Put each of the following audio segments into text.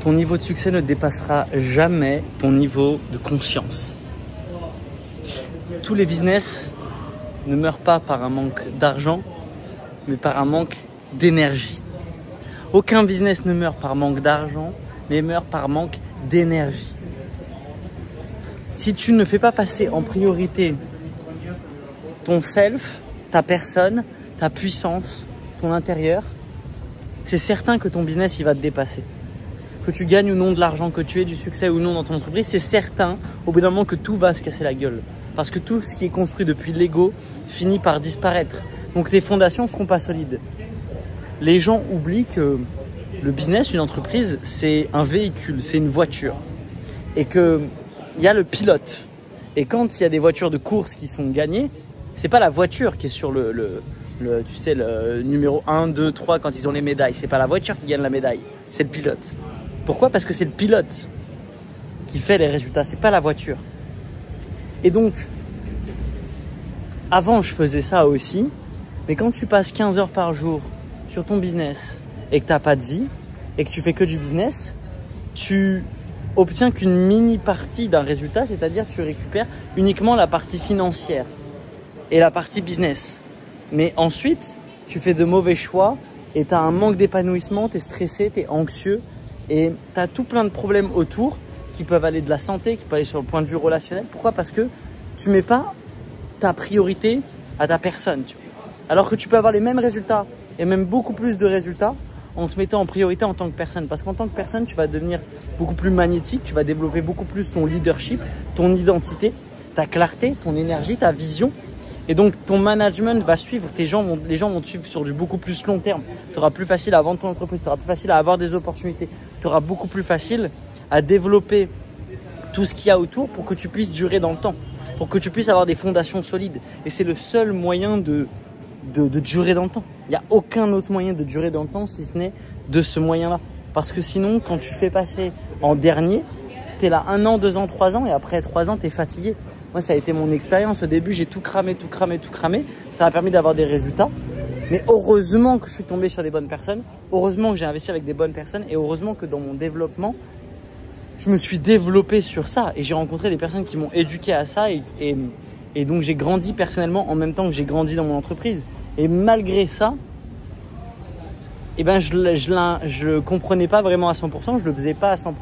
ton niveau de succès ne dépassera jamais ton niveau de conscience. Tous les business ne meurent pas par un manque d'argent, mais par un manque d'énergie. Aucun business ne meurt par manque d'argent, mais meurt par manque d'énergie. Si tu ne fais pas passer en priorité ton self, ta personne, ta puissance, ton intérieur, c'est certain que ton business il va te dépasser. Que tu gagnes ou non de l'argent, que tu aies du succès ou non dans ton entreprise, c'est certain au bout d'un moment que tout va se casser la gueule. Parce que tout ce qui est construit depuis l'ego finit par disparaître. Donc tes fondations ne seront pas solides. Les gens oublient que le business, une entreprise, c'est un véhicule, c'est une voiture. Et qu'il y a le pilote. Et quand il y a des voitures de course qui sont gagnées, c'est pas la voiture qui est sur tu sais, le numéro 1, 2, 3 quand ils ont les médailles. C'est pas la voiture qui gagne la médaille, c'est le pilote. Pourquoi? Parce que c'est le pilote qui fait les résultats, c'est pas la voiture. Et donc, avant je faisais ça aussi, mais quand tu passes 15 heures par jour sur ton business et que tu n'as pas de vie et que tu fais que du business, tu obtiens qu'une mini partie d'un résultat, c'est-à-dire que tu récupères uniquement la partie financière et la partie business. Mais ensuite, tu fais de mauvais choix et tu as un manque d'épanouissement, tu es stressé, tu es anxieux et tu as tout plein de problèmes autour qui peuvent aller de la santé, qui peuvent aller sur le point de vue relationnel. Pourquoi? Parce que tu ne mets pas ta priorité à ta personne. Alors que tu peux avoir les mêmes résultats et même beaucoup plus de résultats en te mettant en priorité en tant que personne. Parce qu'en tant que personne, tu vas devenir beaucoup plus magnétique, tu vas développer beaucoup plus ton leadership, ton identité, ta clarté, ton énergie, ta vision. Et donc, ton management va suivre, les gens vont te suivre sur du beaucoup plus long terme. Tu auras plus facile à vendre ton entreprise, tu auras plus facile à avoir des opportunités, tu auras beaucoup plus facile à développer tout ce qu'il y a autour pour que tu puisses durer dans le temps, pour que tu puisses avoir des fondations solides. Et c'est le seul moyen de durer dans le temps. Il n'y a aucun autre moyen de durer dans le temps si ce n'est de ce moyen-là. Parce que sinon, quand tu fais passer en dernier, tu es là 1 an, 2 ans, 3 ans et après 3 ans, tu es fatigué. Moi, ça a été mon expérience. Au début, j'ai tout cramé. Ça m'a permis d'avoir des résultats. Mais heureusement que je suis tombé sur des bonnes personnes. Heureusement que j'ai investi avec des bonnes personnes. Et heureusement que dans mon développement, je me suis développé sur ça. Et j'ai rencontré des personnes qui m'ont éduqué à ça. Et donc, j'ai grandi personnellement en même temps que j'ai grandi dans mon entreprise. Et malgré ça, eh ben, je comprenais pas vraiment à 100%. Je le faisais pas à 100%.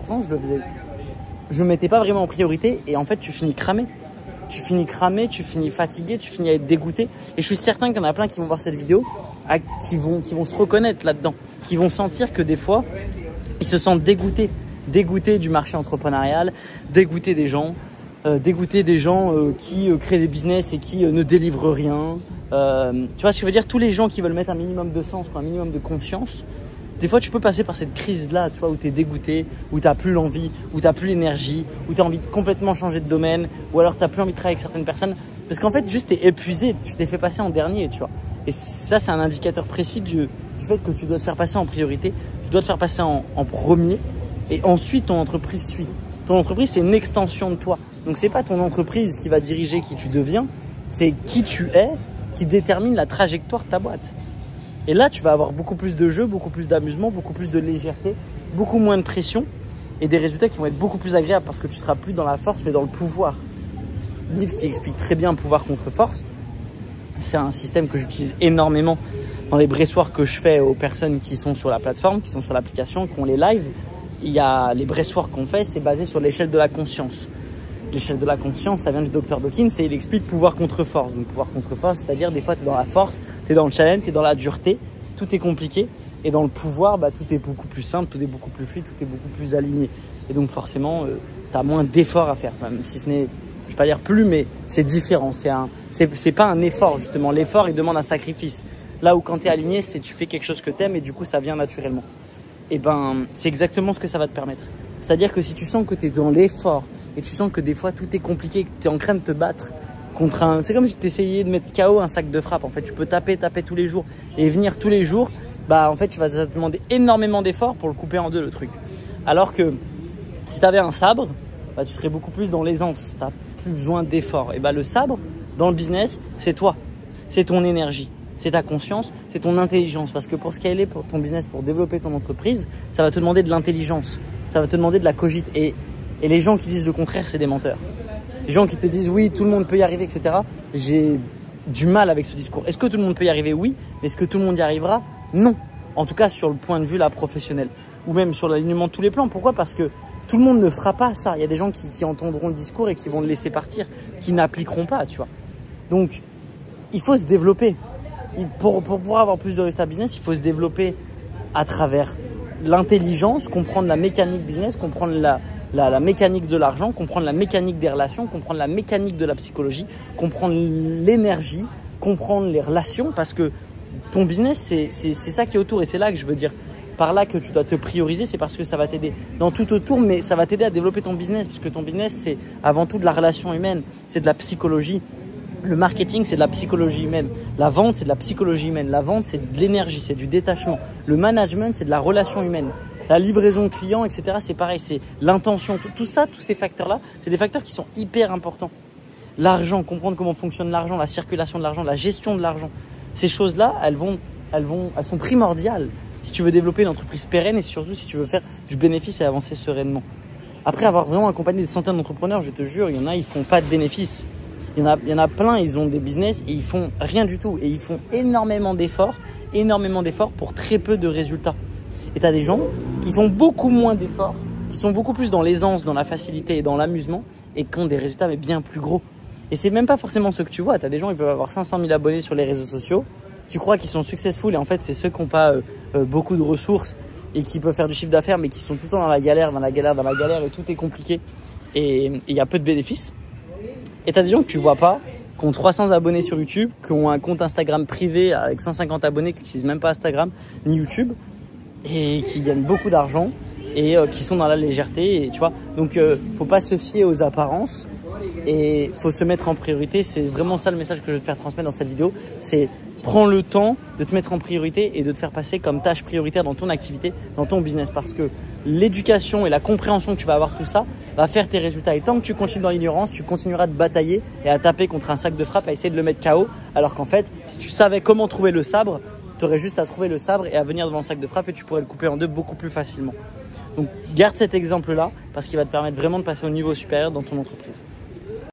Je me mettais pas vraiment en priorité. Et en fait, tu finis cramé. Tu finis cramé, tu finis fatigué, tu finis à être dégoûté. Et je suis certain qu'il y en a plein qui vont voir cette vidéo, qui vont se reconnaître là-dedans, qui vont sentir que des fois, ils se sentent dégoûtés du marché entrepreneurial, dégoûtés des gens qui créent des business et qui ne délivrent rien. Tu vois ce que je veux dire? Tous les gens qui veulent mettre un minimum de sens, un minimum de conscience, des fois, tu peux passer par cette crise-là, tu vois, où tu es dégoûté, où tu n'as plus l'envie, où tu n'as plus l'énergie, où tu as envie de complètement changer de domaine, ou alors tu n'as plus envie de travailler avec certaines personnes. Parce qu'en fait, juste tu es épuisé, tu t'es fait passer en dernier, tu vois. Et ça, c'est un indicateur précis du fait que tu dois te faire passer en priorité, tu dois te faire passer en premier, et ensuite ton entreprise suit. Ton entreprise, c'est une extension de toi. Donc, ce n'est pas ton entreprise qui va diriger qui tu deviens, c'est qui tu es qui détermine la trajectoire de ta boîte. Et là, tu vas avoir beaucoup plus de jeux, beaucoup plus d'amusement, beaucoup plus de légèreté, beaucoup moins de pression et des résultats qui vont être beaucoup plus agréables parce que tu ne seras plus dans la force mais dans le pouvoir. Livre qui explique très bien pouvoir contre force. C'est un système que j'utilise énormément dans les bressoirs que je fais aux personnes qui sont sur la plateforme, qui sont sur l'application, qui ont les lives. Il y a les bressoirs qu'on fait, c'est basé sur l'échelle de la conscience. L'échelle de la conscience, ça vient du Dr Dawkins et il explique pouvoir contre force. Donc pouvoir contre force, c'est-à-dire des fois tu es dans la force, tu es dans le challenge, tu es dans la dureté, tout est compliqué. Et dans le pouvoir, bah, tout est beaucoup plus simple, tout est beaucoup plus fluide, tout est beaucoup plus aligné. Et donc forcément, tu as moins d'efforts à faire. Même si ce n'est, je vais pas dire plus, mais c'est différent. C'est pas un effort justement. L'effort, il demande un sacrifice. Là où quand tu es aligné, c'est tu fais quelque chose que tu aimes et du coup ça vient naturellement. Et ben c'est exactement ce que ça va te permettre. C'est-à-dire que si tu sens que tu es dans l'effort et tu sens que des fois tout est compliqué, que tu es en train de te battre contre un... C'est comme si tu essayais de mettre KO un sac de frappe. En fait, tu peux taper tous les jours et venir tous les jours. Bah en fait, tu vas te demander énormément d'efforts pour le couper en deux le truc. Alors que si tu avais un sabre, bah, tu serais beaucoup plus dans l'aisance. Tu n'as plus besoin d'efforts. Et bah le sabre, dans le business, c'est toi. C'est ton énergie. C'est ta conscience, c'est ton intelligence. Parce que pour scaler pour ton business, pour développer ton entreprise, ça va te demander de l'intelligence. ça va te demander de la cogite. Et les gens qui disent le contraire, c'est des menteurs. Les gens qui te disent oui, tout le monde peut y arriver, etc. J'ai du mal avec ce discours. Est-ce que tout le monde peut y arriver? Oui. Mais est-ce que tout le monde y arrivera? Non. En tout cas, sur le point de vue là, professionnel. Ou même sur l'alignement de tous les plans. Pourquoi? Parce que tout le monde ne fera pas ça. Il y a des gens qui entendront le discours et qui vont le laisser partir, qui n'appliqueront pas, tu vois. Donc, il faut se développer. Pour pouvoir avoir plus de résultats business, il faut se développer à travers l'intelligence, comprendre la mécanique business, comprendre la mécanique de l'argent, comprendre la mécanique des relations, comprendre la mécanique de la psychologie, comprendre l'énergie, comprendre les relations, parce que ton business, c'est ça qui est autour. Et c'est là que je veux dire par là que tu dois te prioriser, c'est parce que ça va t'aider dans tout autour, mais ça va t'aider à développer ton business, puisque ton business, c'est avant tout de la relation humaine, c'est de la psychologie. Le marketing, c'est de la psychologie humaine. La vente, c'est de la psychologie humaine. La vente, c'est de l'énergie, c'est du détachement. Le management, c'est de la relation humaine. La livraison client, etc., c'est pareil, c'est l'intention. Tout ça, tous ces facteurs-là, c'est des facteurs qui sont hyper importants. L'argent, comprendre comment fonctionne l'argent, la circulation de l'argent, la gestion de l'argent. Ces choses-là, elles sont primordiales si tu veux développer une entreprise pérenne et surtout si tu veux faire du bénéfice et avancer sereinement. Après avoir vraiment accompagné des centaines d'entrepreneurs, je te jure, il y en a, ils font pas de bénéfice. Il y en a plein, ils ont des business et ils font rien du tout. Et ils font énormément d'efforts pour très peu de résultats. Et tu as des gens qui font beaucoup moins d'efforts, qui sont beaucoup plus dans l'aisance, dans la facilité et dans l'amusement et qui ont des résultats mais bien plus gros. Et c'est même pas forcément ce que tu vois. Tu as des gens, ils peuvent avoir 500 000 abonnés sur les réseaux sociaux. Tu crois qu'ils sont successful et en fait, c'est ceux qui n'ont pas beaucoup de ressources et qui peuvent faire du chiffre d'affaires mais qui sont tout le temps dans la galère et tout est compliqué et il y a peu de bénéfices. Et tu as des gens que tu vois pas, qui ont 300 abonnés sur YouTube, qui ont un compte Instagram privé avec 150 abonnés, qui n'utilisent même pas Instagram ni YouTube et qui gagnent beaucoup d'argent et qui sont dans la légèreté. Et, tu vois, donc, faut pas se fier aux apparences et faut se mettre en priorité. C'est vraiment ça le message que je veux te faire transmettre dans cette vidéo. C'est prends le temps de te mettre en priorité et de te faire passer comme tâche prioritaire dans ton activité, dans ton business. Parce que l'éducation et la compréhension que tu vas avoir tout ça va faire tes résultats. Et tant que tu continues dans l'ignorance, tu continueras de batailler et à taper contre un sac de frappe, à essayer de le mettre KO. Alors qu'en fait, si tu savais comment trouver le sabre, tu aurais juste à trouver le sabre et à venir devant le sac de frappe et tu pourrais le couper en deux beaucoup plus facilement. Donc garde cet exemple-là parce qu'il va te permettre vraiment de passer au niveau supérieur dans ton entreprise.